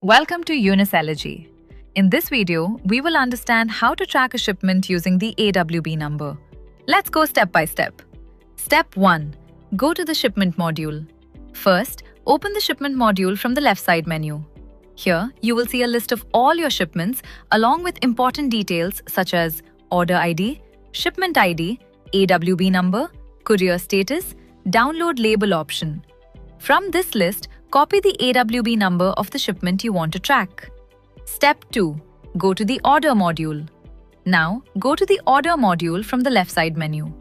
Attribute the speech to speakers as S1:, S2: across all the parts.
S1: Welcome to UniSellergy. In this video, we will understand how to track a shipment using the AWB number. Let's go step by step. Step 1. Go to the Shipment module. First, open the Shipment module from the left side menu. Here, you will see a list of all your shipments along with important details such as order ID, shipment ID, AWB number, courier status, download label option. From this list, copy the AWB number of the shipment you want to track. Step 2. Go to the Order module. Now, go to the Order module from the left side menu.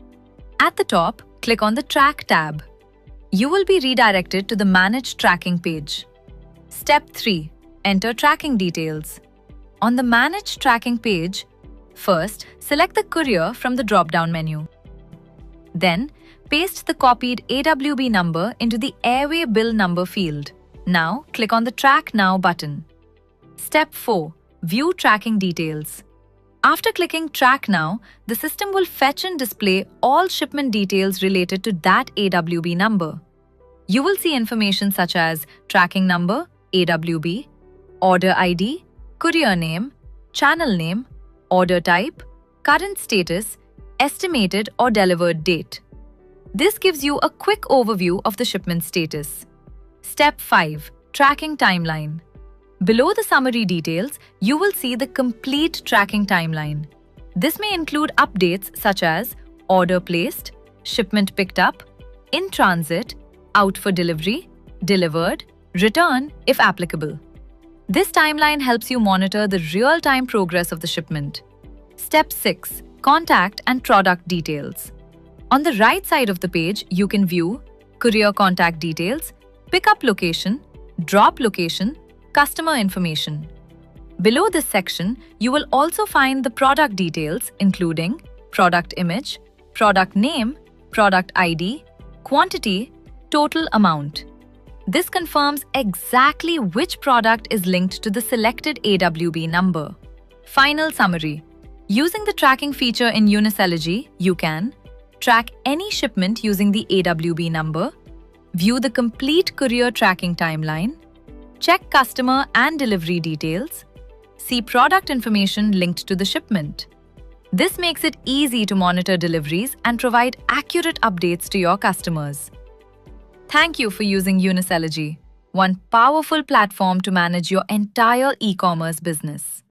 S1: At the top, click on the Track tab. You will be redirected to the Manage Tracking page. Step 3. Enter tracking details. On the Manage Tracking page, first, select the courier from the drop-down menu. Then, paste the copied AWB number into the Airway Bill number field. Now, click on the Track Now button. Step 4. View tracking details. After clicking Track Now, the system will fetch and display all shipment details related to that AWB number. You will see information such as tracking number, AWB, order ID, courier name, channel name, order type, current status, estimated or delivered date. This gives you a quick overview of the shipment status. Step 5. Tracking timeline. Below the summary details, you will see the complete tracking timeline. This may include updates such as order placed, shipment picked up, in transit, out for delivery, delivered, return if applicable. This timeline helps you monitor the real-time progress of the shipment. Step 6. Contact and product details. On the right side of the page, you can view courier contact details, pickup location, drop location, customer information. Below this section, you will also find the product details including product image, product name, product ID, quantity, total amount. This confirms exactly which product is linked to the selected AWB number. Final summary. Using the tracking feature in UniSellergy, you can track any shipment using the AWB number, view the complete courier tracking timeline, check customer and delivery details, see product information linked to the shipment. This makes it easy to monitor deliveries and provide accurate updates to your customers. Thank you for using UniSellergy, one powerful platform to manage your entire e-commerce business.